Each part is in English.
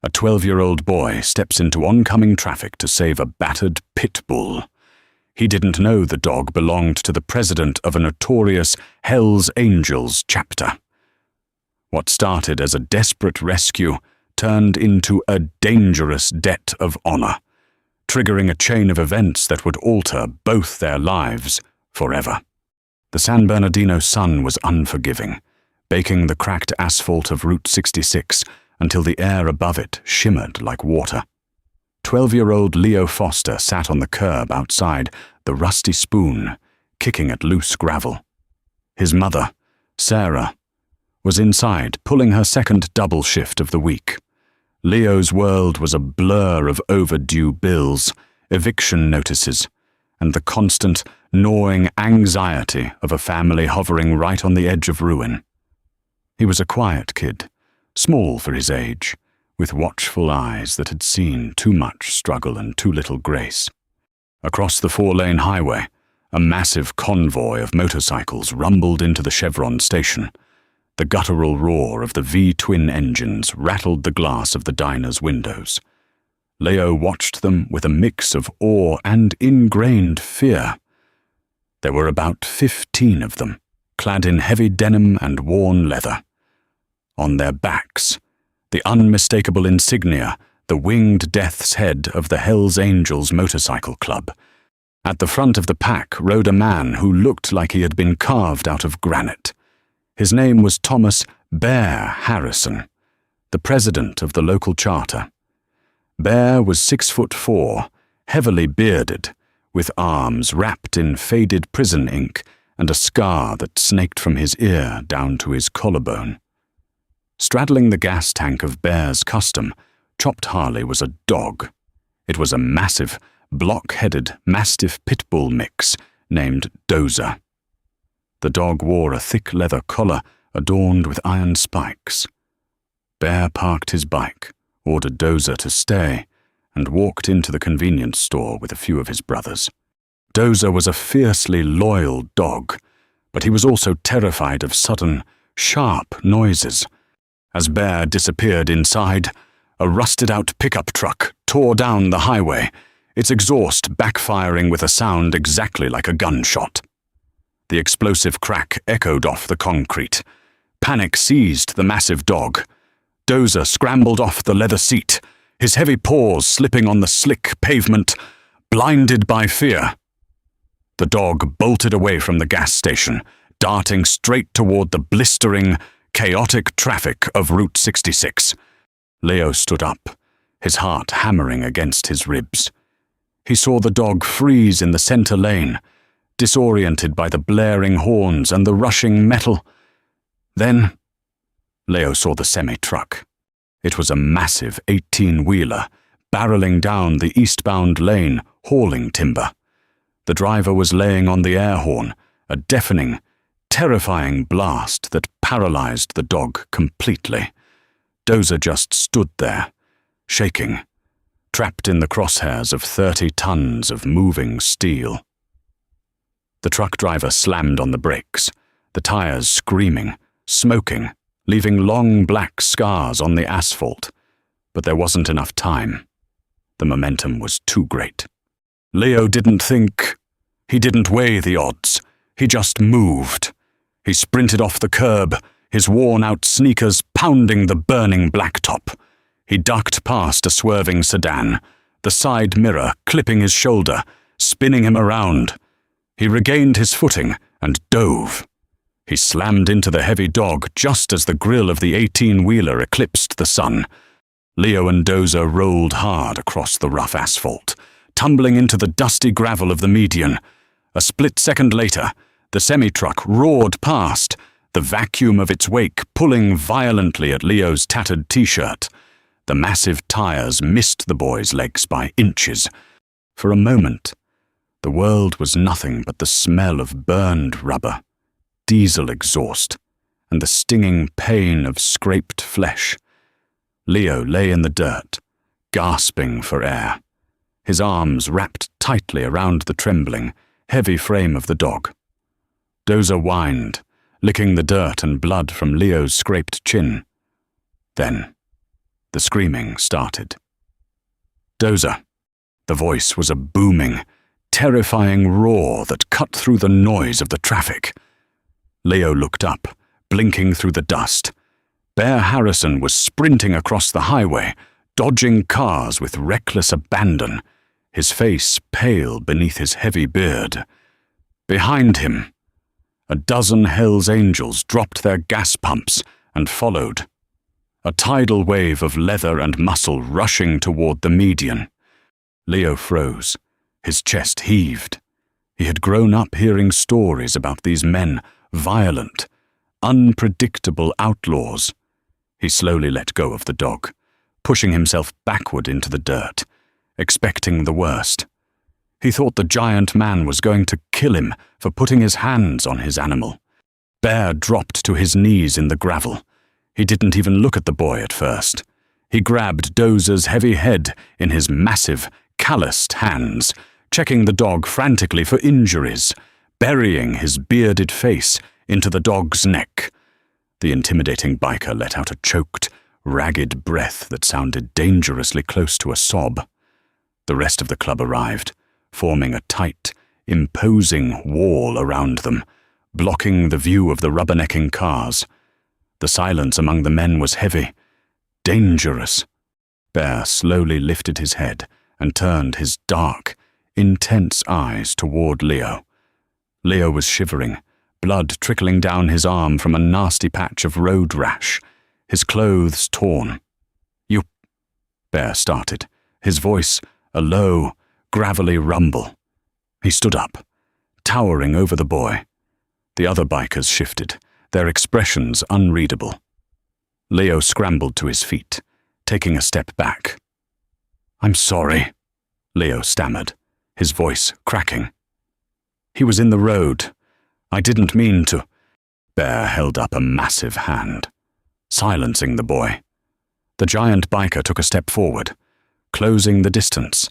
A 12-year-old boy steps into oncoming traffic to save a battered pit bull. He didn't know the dog belonged to the president of a notorious Hells Angels chapter. What started as a desperate rescue turned into a dangerous debt of honor, triggering a chain of events that would alter both their lives forever. The San Bernardino sun was unforgiving, baking the cracked asphalt of Route 66 until the air above it shimmered like water. 12-year-old Leo Foster sat on the curb outside the Rusty Spoon, kicking at loose gravel. His mother, Sarah, was inside pulling her second double shift of the week. Leo's world was a blur of overdue bills, eviction notices, and the constant, gnawing anxiety of a family hovering right on the edge of ruin. He was a quiet kid, small for his age, with watchful eyes that had seen too much struggle and too little grace. Across the 4-lane highway, a massive convoy of motorcycles rumbled into the Chevron station. The guttural roar of the V-twin engines rattled the glass of the diner's windows. Leo watched them with a mix of awe and ingrained fear. There were about 15 of them, clad in heavy denim and worn leather. On their backs, the unmistakable insignia, the winged death's head of the Hells Angels Motorcycle Club. At the front of the pack rode a man who looked like he had been carved out of granite. His name was Thomas Bear Harrison, the president of the local charter. Bear was 6'4", heavily bearded, with arms wrapped in faded prison ink and a scar that snaked from his ear down to his collarbone. Straddling the gas tank of Bear's custom, Chopped Harley was a dog. It was a massive, block-headed Mastiff Pit Bull mix named Dozer. The dog wore a thick leather collar adorned with iron spikes. Bear parked his bike, ordered Dozer to stay, and walked into the convenience store with a few of his brothers. Dozer was a fiercely loyal dog, but he was also terrified of sudden, sharp noises. As Bear disappeared inside, a rusted-out pickup truck tore down the highway, its exhaust backfiring with a sound exactly like a gunshot. The explosive crack echoed off the concrete. Panic seized the massive dog. Dozer scrambled off the leather seat, his heavy paws slipping on the slick pavement, blinded by fear. The dog bolted away from the gas station, darting straight toward the blistering, chaotic traffic of Route 66. Leo stood up, his heart hammering against his ribs. He saw the dog freeze in the center lane, disoriented by the blaring horns and the rushing metal. Then, Leo saw the semi-truck. It was a massive 18-wheeler, barreling down the eastbound lane, hauling timber. The driver was laying on the air horn, a deafening, terrifying blast that paralyzed the dog completely. Dozer just stood there, shaking, trapped in the crosshairs of 30 tons of moving steel. The truck driver slammed on the brakes, the tires screaming, smoking, leaving long black scars on the asphalt. But there wasn't enough time. The momentum was too great. Leo didn't think. He didn't weigh the odds. He just moved. He sprinted off the curb, his worn-out sneakers pounding the burning blacktop. He ducked past a swerving sedan, the side mirror clipping his shoulder, spinning him around. He regained his footing and dove. He slammed into the heavy dog just as the grill of the 18-wheeler eclipsed the sun. Leo and Dozer rolled hard across the rough asphalt, tumbling into the dusty gravel of the median. A split second later, the semi-truck roared past, the vacuum of its wake pulling violently at Leo's tattered t-shirt. The massive tires missed the boy's legs by inches. For a moment, the world was nothing but the smell of burned rubber, diesel exhaust, and the stinging pain of scraped flesh. Leo lay in the dirt, gasping for air, his arms wrapped tightly around the trembling, heavy frame of the dog. Dozer whined, licking the dirt and blood from Leo's scraped chin. Then, The screaming started. "Dozer." The voice was a booming, terrifying roar that cut through the noise of the traffic. Leo looked up, blinking through the dust. Bear Harrison was sprinting across the highway, dodging cars with reckless abandon, his face pale beneath his heavy beard. Behind him, a dozen Hell's Angels dropped their gas pumps and followed, a tidal wave of leather and muscle rushing toward the median. Leo froze. His chest heaved. He had grown up hearing stories about these men, violent, unpredictable outlaws. He slowly let go of the dog, pushing himself backward into the dirt, expecting the worst. He thought the giant man was going to kill him for putting his hands on his animal. Bear dropped to his knees in the gravel. He didn't even look at the boy at first. He grabbed Dozer's heavy head in his massive, calloused hands, checking the dog frantically for injuries, burying his bearded face into the dog's neck. The intimidating biker let out a choked, ragged breath that sounded dangerously close to a sob. The rest of the club arrived, forming a tight, imposing wall around them, blocking the view of the rubbernecking cars. The silence among the men was heavy, dangerous. Bear slowly lifted his head and turned his dark, intense eyes toward Leo. Leo was shivering, blood trickling down his arm from a nasty patch of road rash, his clothes torn. "You—" Bear started, his voice a low, gravelly rumble. He stood up, towering over the boy. The other bikers shifted, their expressions unreadable. Leo scrambled to his feet, taking a step back. "I'm sorry," Leo stammered, his voice cracking. "He was in the road. I didn't mean to." Bear held up a massive hand, silencing the boy. The giant biker took a step forward, closing the distance.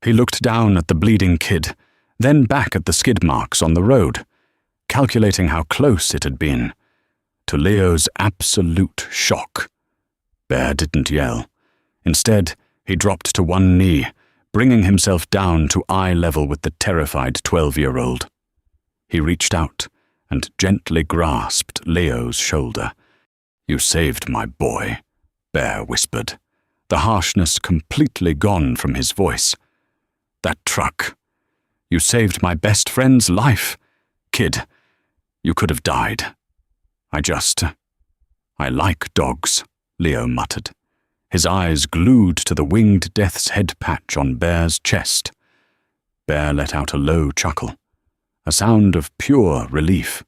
He looked down at the bleeding kid, then back at the skid marks on the road, calculating how close it had been. To Leo's absolute shock, Bear didn't yell. Instead, he dropped to one knee, bringing himself down to eye level with the terrified 12-year-old. He reached out and gently grasped Leo's shoulder. "You saved my boy," Bear whispered, the harshness completely gone from his voice. "That truck. You saved my best friend's life. Kid, you could have died. I like dogs," Leo muttered, his eyes glued to the winged death's head patch on Bear's chest. Bear let out a low chuckle, a sound of pure relief.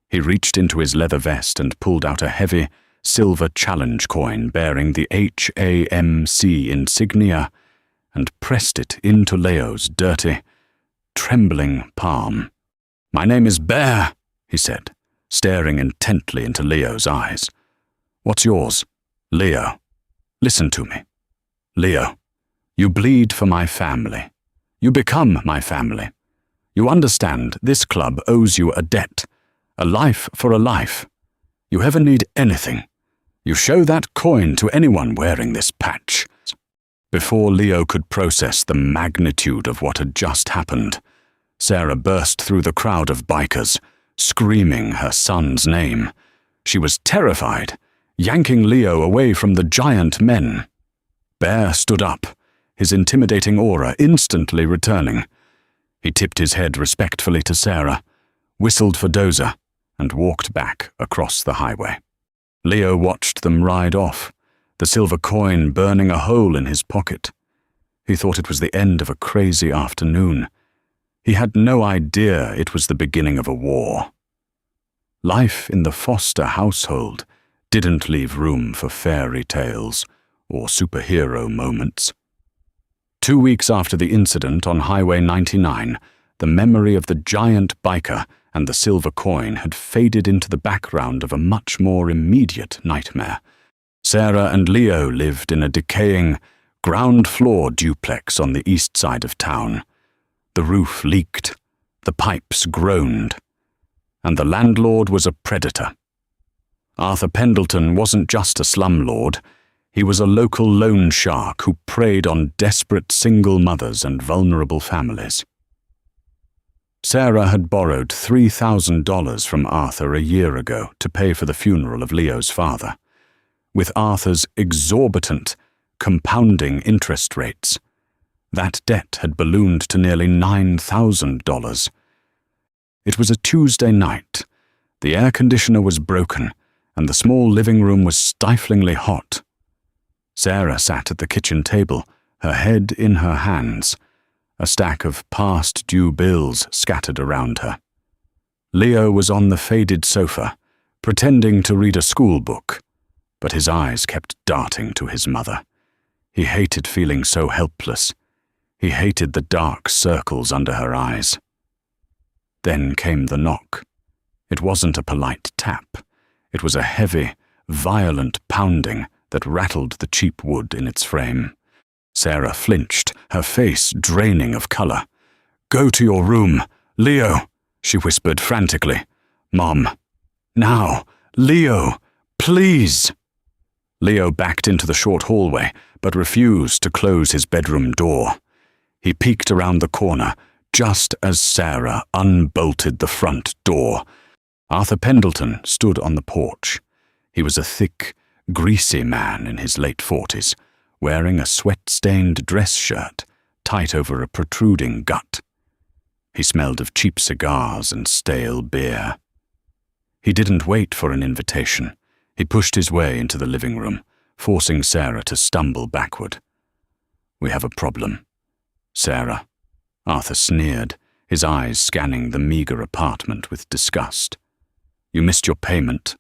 He reached into his leather vest and pulled out a heavy, silver challenge coin bearing the HAMC insignia and pressed it into Leo's dirty, trembling palm. "My name is Bear," he said, staring intently into Leo's eyes. "What's yours?" "Leo. Listen to me. Leo, you bleed for my family. You become my family. You understand this club owes you a debt, a life for a life. You ever need anything, you show that coin to anyone wearing this patch." Before Leo could process the magnitude of what had just happened, Sarah burst through the crowd of bikers, screaming her son's name. She was terrified, yanking Leo away from the giant men. Bear stood up, his intimidating aura instantly returning. He tipped his head respectfully to Sarah, whistled for Dozer, and walked back across the highway. Leo watched them ride off, the silver coin burning a hole in his pocket. He thought it was the end of a crazy afternoon. He had no idea it was the beginning of a war. Life in the Foster household didn't leave room for fairy tales or superhero moments. 2 weeks after the incident on Highway 99, the memory of the giant biker and the silver coin had faded into the background of a much more immediate nightmare. Sarah and Leo lived in a decaying, ground-floor duplex on the east side of town. The roof leaked, the pipes groaned, and the landlord was a predator. Arthur Pendleton wasn't just a slumlord, He was a local loan shark who preyed on desperate single mothers and vulnerable families. Sarah had borrowed $3,000 from Arthur a year ago to pay for the funeral of Leo's father. With Arthur's exorbitant, compounding interest rates, that debt had ballooned to nearly $9,000. It was a Tuesday night. The air conditioner was broken, and the small living room was stiflingly hot. Sarah sat at the kitchen table, her head in her hands, a stack of past-due bills scattered around her. Leo was on the faded sofa, pretending to read a school book, but his eyes kept darting to his mother. He hated feeling so helpless. He hated the dark circles under her eyes. Then came the knock. It wasn't a polite tap. It was a heavy, violent pounding that rattled the cheap wood in its frame. Sarah flinched, her face draining of color. "Go to your room, Leo," she whispered frantically. "Mom, now, Leo, please." Leo backed into the short hallway, but refused to close his bedroom door. He peeked around the corner, just as Sarah unbolted the front door. Arthur Pendleton stood on the porch. He was a thick, greasy man in his late 40s, wearing a sweat-stained dress shirt tight over a protruding gut. He smelled of cheap cigars and stale beer. He didn't wait for an invitation. He pushed his way into the living room, forcing Sarah to stumble backward. "We have a problem, Sarah," Arthur sneered, his eyes scanning the meager apartment with disgust. "You missed your payment.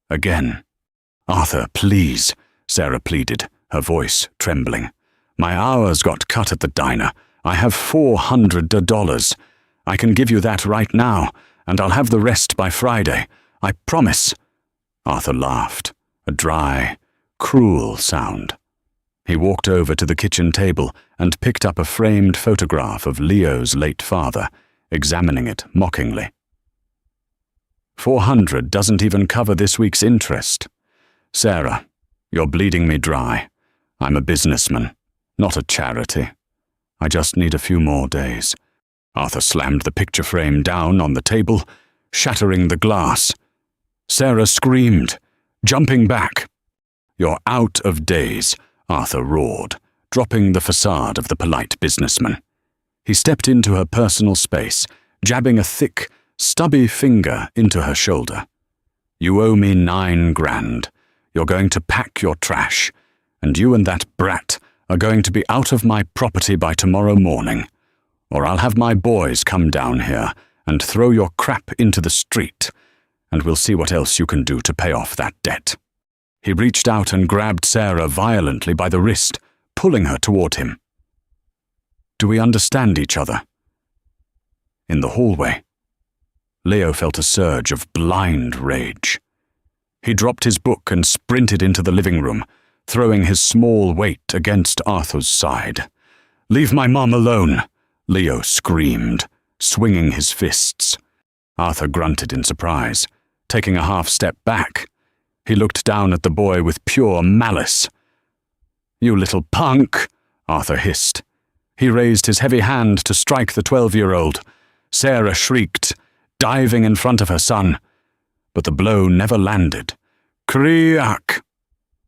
Again." "Arthur, please," Sarah pleaded, her voice trembling. "My hours got cut at the diner. I have $400. I can give you that right now, and I'll have the rest by Friday. I promise." Arthur laughed, a dry, cruel sound. He walked over to the kitchen table and picked up a framed photograph of Leo's late father, examining it mockingly. $400 doesn't even cover this week's interest. Sarah, you're bleeding me dry. I'm a businessman, not a charity. I just need a few more days." Arthur slammed the picture frame down on the table, shattering the glass. Sarah screamed, jumping back. "You're out of days," Arthur roared, dropping the facade of the polite businessman. He stepped into her personal space, jabbing a thick, stubby finger into her shoulder. "You owe me $9,000. You're going to pack your trash, and you and that brat are going to be out of my property by tomorrow morning, or I'll have my boys come down here and throw your crap into the street, and we'll see what else you can do to pay off that debt." He reached out and grabbed Sarah violently by the wrist, pulling her toward him. "Do we understand each other?" In the hallway, Leo felt a surge of blind rage. He dropped his book and sprinted into the living room, throwing his small weight against Arthur's side. "Leave my mom alone," Leo screamed, swinging his fists. Arthur grunted in surprise, taking a half step back. He looked down at the boy with pure malice. "You little punk," Arthur hissed. He raised his heavy hand to strike the 12-year-old. Sarah shrieked, diving in front of her son, but the blow never landed. Kriak!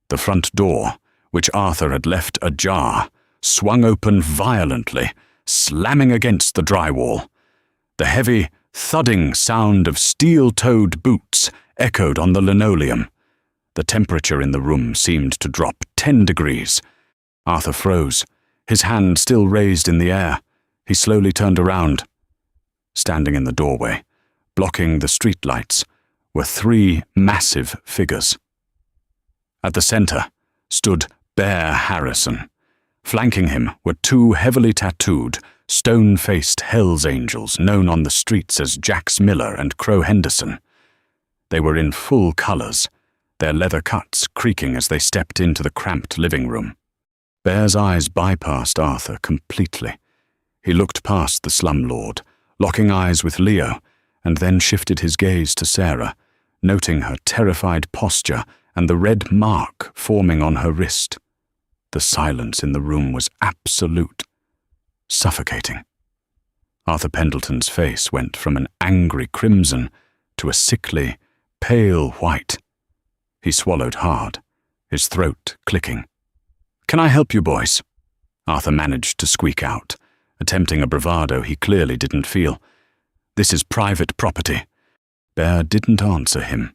The front door, which Arthur had left ajar, swung open violently, slamming against the drywall. The heavy, thudding sound of steel-toed boots echoed on the linoleum. The temperature in the room seemed to drop 10 degrees. Arthur froze, his hand still raised in the air. He slowly turned around. Standing in the doorway, blocking the streetlights, were 3 massive figures. At the center stood Bear Harrison. Flanking him were 2 heavily tattooed, stone-faced Hells Angels known on the streets as Jax Miller and Crow Henderson. They were in full colors, their leather cuts creaking as they stepped into the cramped living room. Bear's eyes bypassed Arthur completely. He looked past the slumlord, locking eyes with Leo, and then shifted his gaze to Sarah, noting her terrified posture and the red mark forming on her wrist. The silence in the room was absolute, suffocating. Arthur Pendleton's face went from an angry crimson to a sickly, pale white. He swallowed hard, his throat clicking. "Can I help you, boys?" Arthur managed to squeak out, attempting a bravado he clearly didn't feel. "This is private property." Bear didn't answer him.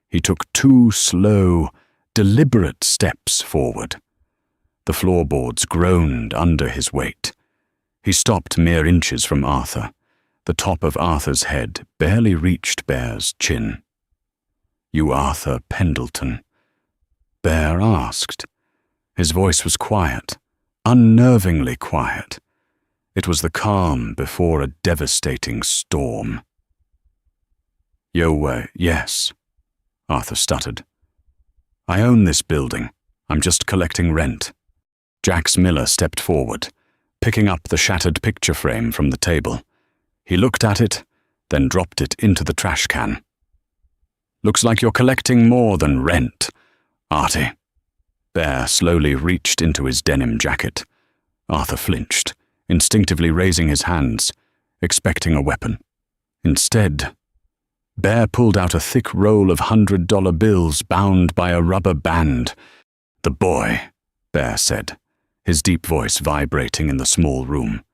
He took 2 slow, deliberate steps forward. The floorboards groaned under his weight. He stopped mere inches from Arthur. The top of Arthur's head barely reached Bear's chin. "You Arthur Pendleton?" Bear asked. His voice was quiet, unnervingly quiet. It was the calm before a devastating storm. Yes," Arthur stuttered. "I own this building. I'm just collecting rent." Jax Miller stepped forward, picking up the shattered picture frame from the table. He looked at it, then dropped it into the trash can. "Looks like you're collecting more than rent, Artie." Bear slowly reached into his denim jacket. Arthur flinched, instinctively raising his hands, expecting a weapon. Instead, Bear pulled out a thick roll of $100 bills bound by a rubber band. "The boy," Bear said, his deep voice vibrating in the small room,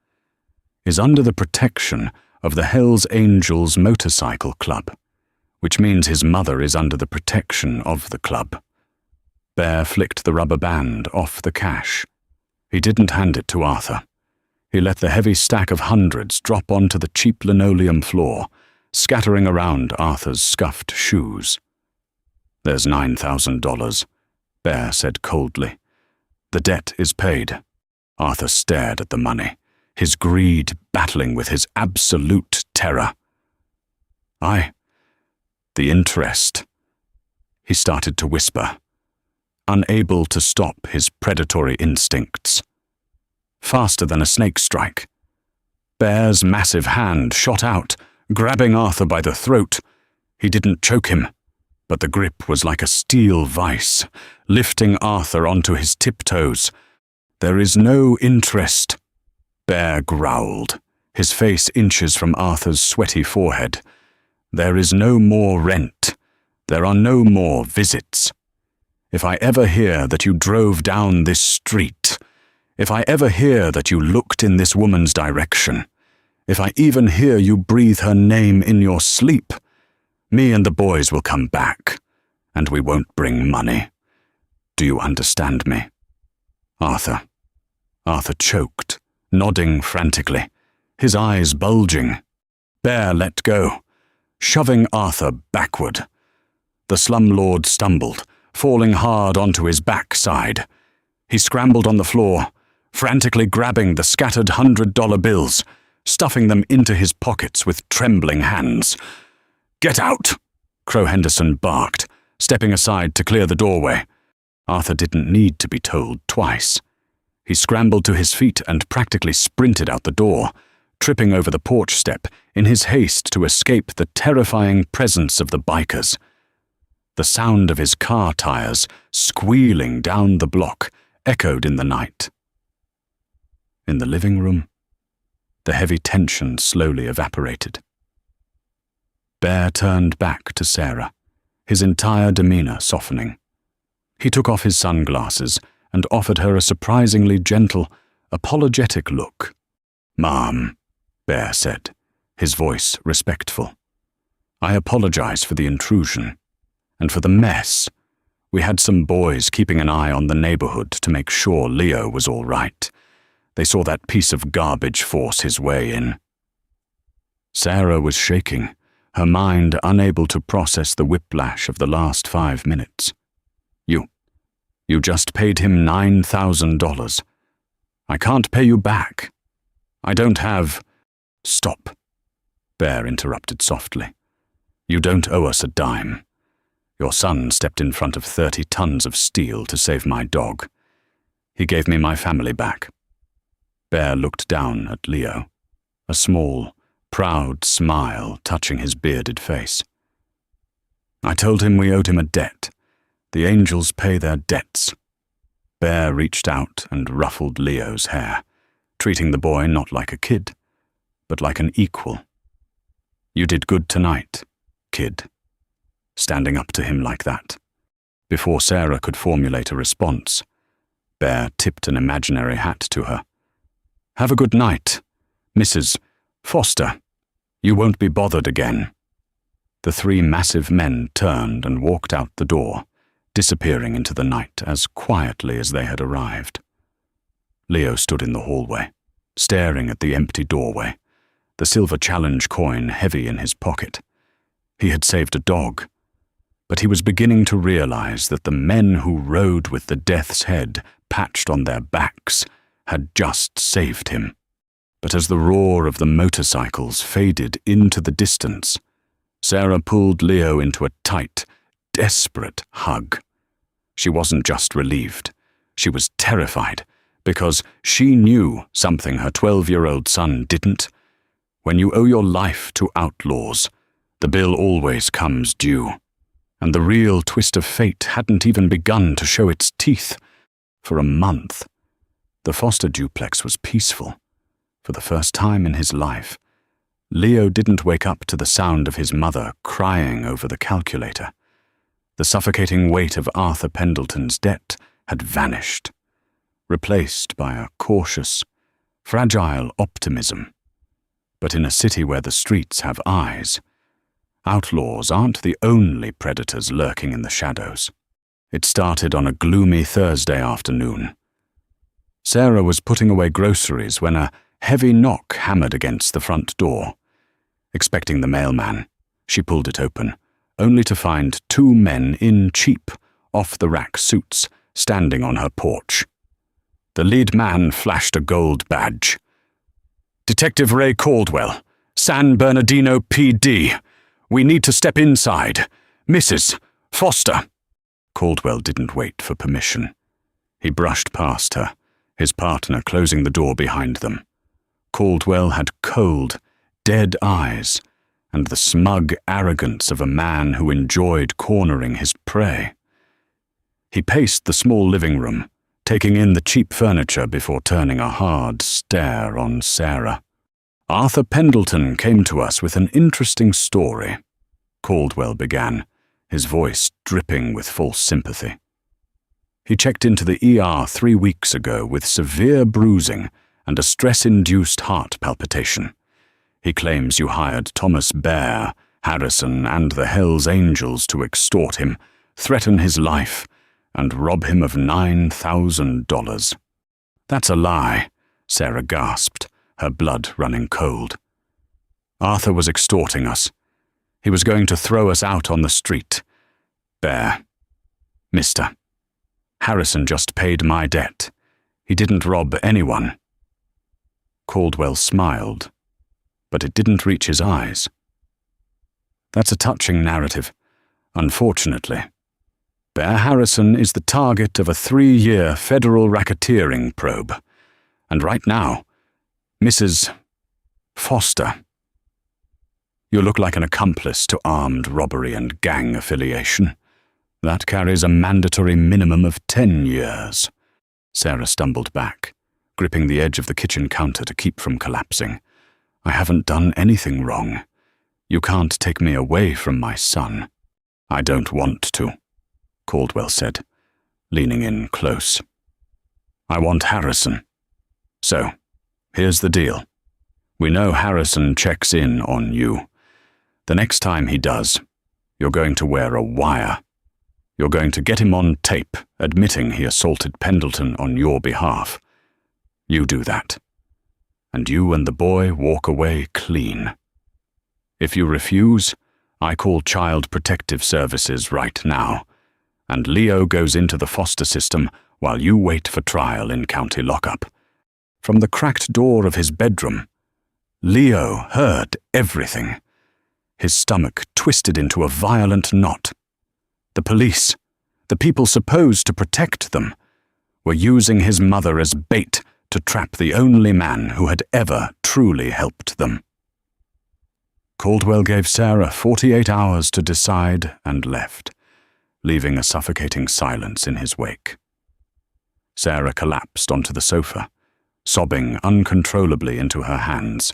"is under the protection of the Hells Angels Motorcycle Club, which means his mother is under the protection of the club." Bear flicked the rubber band off the cash. He didn't hand it to Arthur. He let the heavy stack of hundreds drop onto the cheap linoleum floor, scattering around Arthur's scuffed shoes. "There's $9,000, Bear said coldly. "The debt is paid." Arthur stared at the money, his greed battling with his absolute terror. The interest." He started to whisper, unable to stop his predatory instincts. Faster than a snake strike, Bear's massive hand shot out, grabbing Arthur by the throat. He didn't choke him, but the grip was like a steel vice, lifting Arthur onto his tiptoes. "There is no interest," Bear growled, his face inches from Arthur's sweaty forehead. "There is no more rent. There are no more visits. If I ever hear that you drove down this street, if I ever hear that you looked in this woman's direction, if I even hear you breathe her name in your sleep, me and the boys will come back, and we won't bring money. Do you understand me?" Arthur choked, nodding frantically, his eyes bulging. Bear let go, shoving Arthur backward. The slumlord stumbled, falling hard onto his backside. He scrambled on the floor, frantically grabbing the scattered $100 bills, stuffing them into his pockets with trembling hands. "Get out!" Crow Henderson barked, stepping aside to clear the doorway. Arthur didn't need to be told twice. He scrambled to his feet and practically sprinted out the door, tripping over the porch step in his haste to escape the terrifying presence of the bikers. The sound of his car tires squealing down the block echoed in the night. In the living room, the heavy tension slowly evaporated. Bear turned back to Sarah, his entire demeanor softening. He took off his sunglasses and offered her a surprisingly gentle, apologetic look. "Ma'am," Bear said, his voice respectful. "I apologize for the intrusion, and for the mess. We had some boys keeping an eye on the neighborhood to make sure Leo was all right. They saw that piece of garbage force his way in." Sarah was shaking, her mind unable to process the whiplash of the last 5 minutes. You just paid him $9,000. I can't pay you back. I don't have—" "Stop," Bear interrupted softly. "You don't owe us a dime. Your son stepped in front of 30 tons of steel to save my dog. He gave me my family back." Bear looked down at Leo, a small, proud smile touching his bearded face. "I told him we owed him a debt, The angels pay their debts. Bear reached out and ruffled Leo's hair, treating the boy not like a kid, but like an equal. You did good tonight, kid. Standing up to him like that. Before Sarah could formulate a response, Bear tipped an imaginary hat to her. Have a good night, Mrs. Foster. You won't be bothered again. The three massive men turned and walked out the door, disappearing into the night as quietly as they had arrived. Leo stood in the hallway, staring at the empty doorway, the silver challenge coin heavy in his pocket. He had saved a dog, but he was beginning to realize that the men who rode with the death's head patched on their backs had just saved him. But as the roar of the motorcycles faded into the distance, Sarah pulled Leo into a tight, desperate hug. She wasn't just relieved. She was terrified, because she knew something her 12-year-old son didn't. When you owe your life to outlaws, the bill always comes due. And the real twist of fate hadn't even begun to show its teeth. For a month, the Foster duplex was peaceful. For the first time in his life, Leo didn't wake up to the sound of his mother crying over the calculator. The suffocating weight of Arthur Pendleton's debt had vanished, replaced by a cautious, fragile optimism. But in a city where the streets have eyes, outlaws aren't the only predators lurking in the shadows. It started on a gloomy Thursday afternoon. Sarah was putting away groceries when a heavy knock hammered against the front door. Expecting the mailman, she pulled it open, only to find two men in cheap, off-the-rack suits standing on her porch. The lead man flashed a gold badge. Detective Ray Caldwell, San Bernardino PD. We need to step inside. Mrs. Foster. Caldwell didn't wait for permission. He brushed past her, his partner closing the door behind them. Caldwell had cold, dead eyes, and the smug arrogance of a man who enjoyed cornering his prey. He paced the small living room, taking in the cheap furniture before turning a hard stare on Sarah. Arthur Pendleton came to us with an interesting story, Caldwell began, his voice dripping with false sympathy. He checked into the ER 3 weeks ago with severe bruising and a stress-induced heart palpitation. He claims you hired Thomas Bear, Harrison, and the Hells Angels to extort him, threaten his life, and rob him of $9,000. That's a lie, Sarah gasped, her blood running cold. Arthur was extorting us. He was going to throw us out on the street. Bear. Mister. Harrison just paid my debt. He didn't rob anyone. Caldwell smiled, but it didn't reach his eyes. That's a touching narrative, unfortunately. Bear Harrison is the target of a 3-year federal racketeering probe. And right now, Mrs. Foster. You look like an accomplice to armed robbery and gang affiliation. That carries a mandatory minimum of 10 years. Sarah stumbled back, gripping the edge of the kitchen counter to keep from collapsing. I haven't done anything wrong. You can't take me away from my son. I don't want to, Caldwell said, leaning in close. I want Harrison. So, here's the deal. We know Harrison checks in on you. The next time he does, you're going to wear a wire. You're going to get him on tape, admitting he assaulted Pendleton on your behalf. You do that. And you and the boy walk away clean. If you refuse, I call Child Protective Services right now, and Leo goes into the foster system while you wait for trial in county lockup. From the cracked door of his bedroom, Leo heard everything. His stomach twisted into a violent knot. The police, the people supposed to protect them, were using his mother as bait to trap the only man who had ever truly helped them. Caldwell gave Sarah 48 hours to decide and left. leaving a suffocating silence in his wake. Sarah collapsed onto the sofa, sobbing uncontrollably into her hands.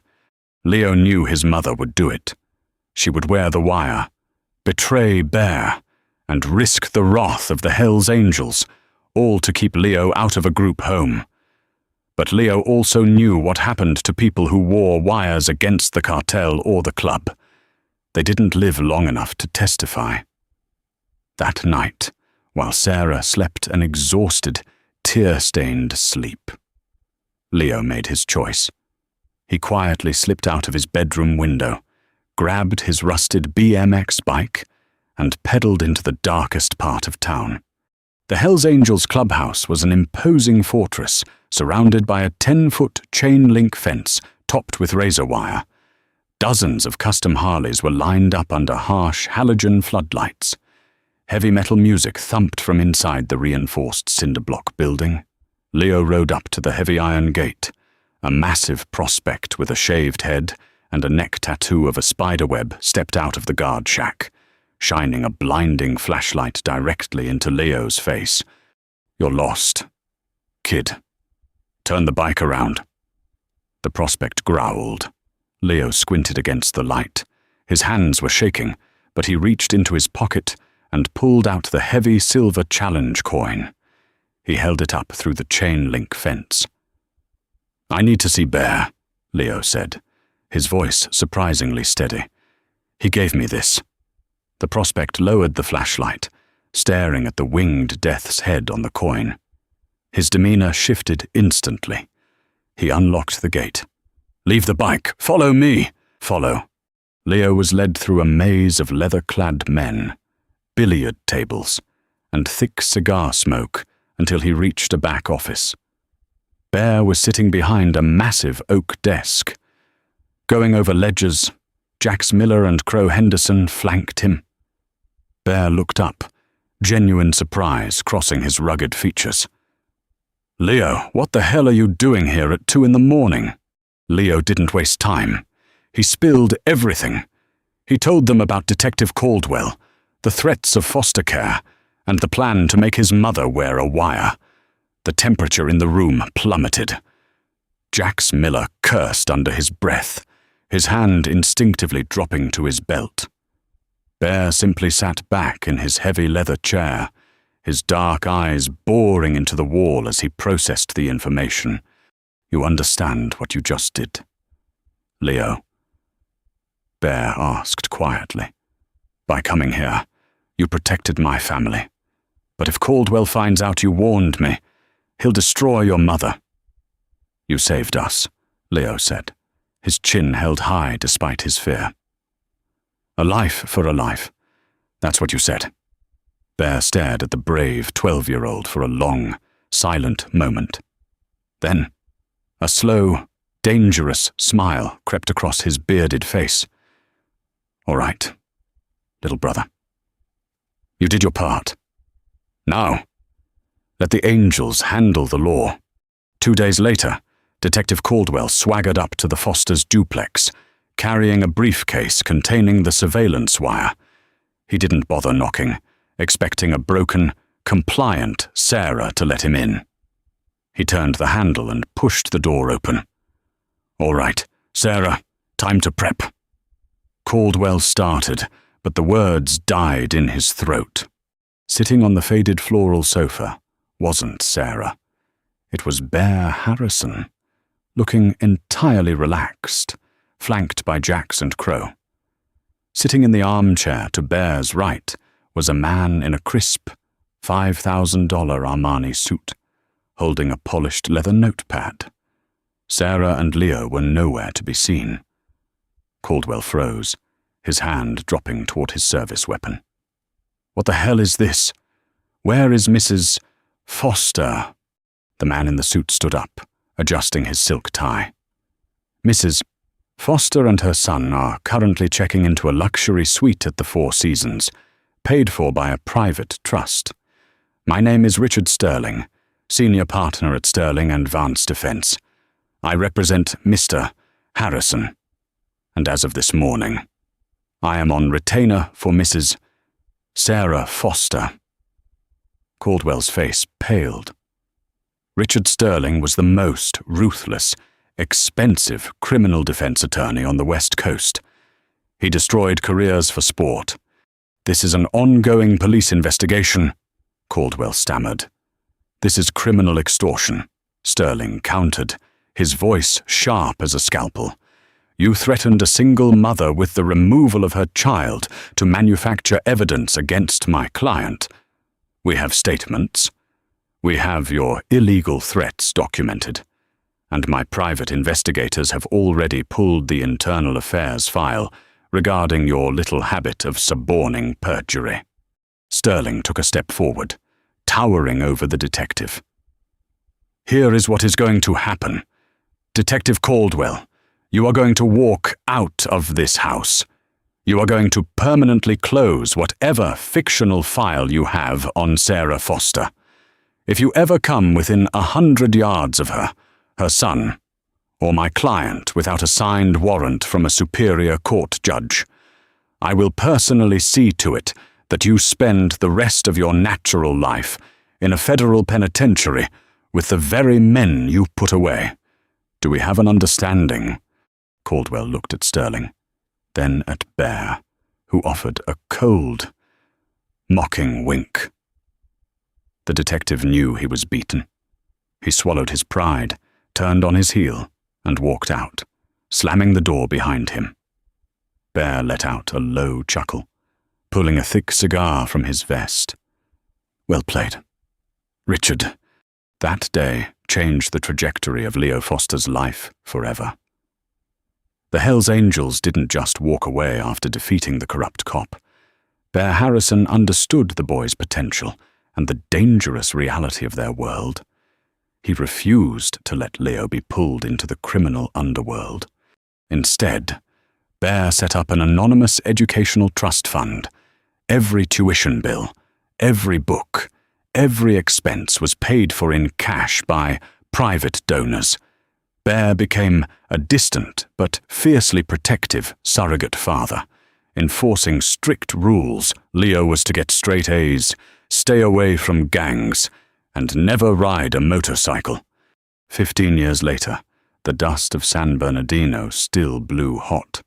Leo knew his mother would do it. She would wear the wire, betray Bear, and risk the wrath of the Hells Angels, all to keep Leo out of a group home. But Leo also knew what happened to people who wore wires against the cartel or the club. They didn't live long enough to testify. That night, while Sarah slept an exhausted, tear-stained sleep, Leo made his choice. He quietly slipped out of his bedroom window, grabbed his rusted BMX bike, and pedaled into the darkest part of town. The Hells Angels clubhouse was an imposing fortress surrounded by a 10-foot chain-link fence topped with razor wire. Dozens of custom Harleys were lined up under harsh halogen floodlights. Heavy metal music thumped from inside the reinforced cinder block building. Leo rode up to the heavy iron gate, a massive prospect with a shaved head and a neck tattoo of a spiderweb stepped out of the guard shack, shining a blinding flashlight directly into Leo's face. "You're lost, kid. Turn the bike around." The prospect growled. Leo squinted against the light. His hands were shaking, but he reached into his pocket and pulled out the heavy silver challenge coin. He held it up through the chain-link fence. "I need to see Bear," Leo said, his voice surprisingly steady. "He gave me this." The prospect lowered the flashlight, staring at the winged death's head on the coin. His demeanor shifted instantly. He unlocked the gate. "Leave the bike. Follow me. Follow." Leo was led through a maze of leather-clad men, billiard tables, and thick cigar smoke until he reached a back office. Bear was sitting behind a massive oak desk. Going over ledgers, Jax Miller and Crow Henderson flanked him. Bear looked up, genuine surprise crossing his rugged features. "Leo, what the hell are you doing here at 2 a.m? Leo didn't waste time. He spilled everything. He told them about Detective Caldwell, the threats of foster care, and the plan to make his mother wear a wire. The temperature in the room plummeted. Jax Miller cursed under his breath, his hand instinctively dropping to his belt. Bear simply sat back in his heavy leather chair, his dark eyes boring into the wall as he processed the information. "You understand what you just did, Leo?" Bear asked quietly. "By coming here, you protected my family. But if Caldwell finds out you warned me, he'll destroy your mother." "You saved us," Leo said, his chin held high despite his fear. "A life for a life. That's what you said." Bear stared at the brave 12-year-old for a long, silent moment. Then, a slow, dangerous smile crept across his bearded face. "All right, little brother. You did your part. Now, let the angels handle the law." 2 days later, Detective Caldwell swaggered up to the Fosters' duplex, carrying a briefcase containing the surveillance wire. He didn't bother knocking, expecting a broken, compliant Sarah to let him in. He turned the handle and pushed the door open. "All right, Sarah, time to prep." Caldwell started, but the words died in his throat. Sitting on the faded floral sofa wasn't Sarah. It was Bear Harrison, looking entirely relaxed, flanked by Jax and Crow. Sitting in the armchair to Bear's right was a man in a crisp, $5,000 Armani suit, holding a polished leather notepad. Sarah and Leo were nowhere to be seen. Caldwell froze, his hand dropping toward his service weapon. "What the hell is this? Where is Mrs. Foster?" The man in the suit stood up, adjusting his silk tie. "Mrs. Foster and her son are currently checking into a luxury suite at the Four Seasons, paid for by a private trust. My name is Richard Sterling, senior partner at Sterling and Vance Defense. I represent Mr. Harrison, and as of this morning, I am on retainer for Mrs. Sarah Foster. Caldwell's face paled. Richard Sterling was the most ruthless, expensive criminal defense attorney on the West Coast. He destroyed careers for sport. "This is an ongoing police investigation," Caldwell stammered. "This is criminal extortion," Sterling countered, his voice sharp as a scalpel. "You threatened a single mother with the removal of her child to manufacture evidence against my client. We have statements. We have your illegal threats documented, and my private investigators have already pulled the internal affairs file regarding your little habit of suborning perjury." Sterling took a step forward, towering over the detective. "Here is what is going to happen. Detective Caldwell, you are going to walk out of this house. You are going to permanently close whatever fictional file you have on Sarah Foster. If you ever come within 100 yards of her, her son, or my client without a signed warrant from a superior court judge, I will personally see to it that you spend the rest of your natural life in a federal penitentiary with the very men you put away. Do we have an understanding?" Caldwell looked at Sterling, then at Bear, who offered a cold, mocking wink. The detective knew he was beaten. He swallowed his pride, turned on his heel, and walked out, slamming the door behind him. Bear let out a low chuckle, pulling a thick cigar from his vest. "Well played. Richard, that day changed the trajectory of Leo Foster's life forever." The Hells Angels didn't just walk away after defeating the corrupt cop. Bear Harrison understood the boy's potential and the dangerous reality of their world. He refused to let Leo be pulled into the criminal underworld. Instead, Bear set up an anonymous educational trust fund. Every tuition bill, every book, every expense was paid for in cash by private donors. Bear became a distant but fiercely protective surrogate father, enforcing strict rules. Leo was to get straight A's, stay away from gangs, and never ride a motorcycle. 15 years later, the dust of San Bernardino still blew hot.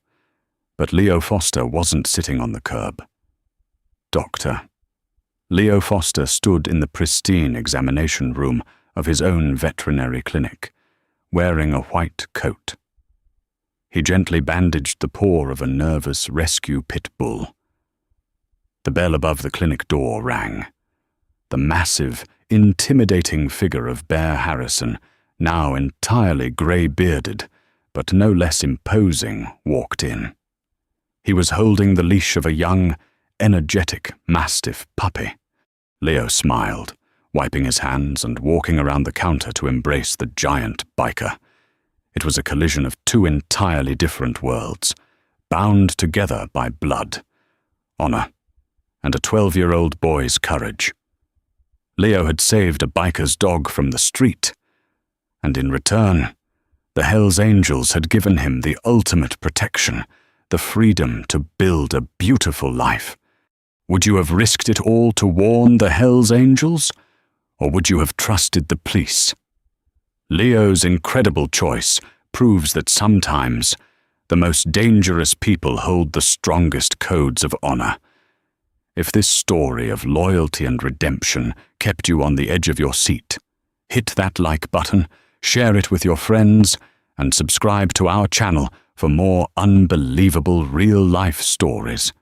But Leo Foster wasn't sitting on the curb. Doctor. Leo Foster stood in the pristine examination room of his own veterinary clinic, wearing a white coat. He gently bandaged the paw of a nervous rescue pit bull. The bell above the clinic door rang. The massive, intimidating figure of Bear Harrison, now entirely grey-bearded, but no less imposing, walked in. He was holding the leash of a young, energetic mastiff puppy. Leo smiled, wiping his hands and walking around the counter to embrace the giant biker. It was a collision of two entirely different worlds, bound together by blood, honor, and a 12-year-old boy's courage. Leo had saved a biker's dog from the street, and in return, the Hells Angels had given him the ultimate protection, the freedom to build a beautiful life. Would you have risked it all to warn the Hells Angels, or would you have trusted the police? Leo's incredible choice proves that sometimes the most dangerous people hold the strongest codes of honor. If this story of loyalty and redemption kept you on the edge of your seat, hit that like button, share it with your friends, and subscribe to our channel for more unbelievable real-life stories.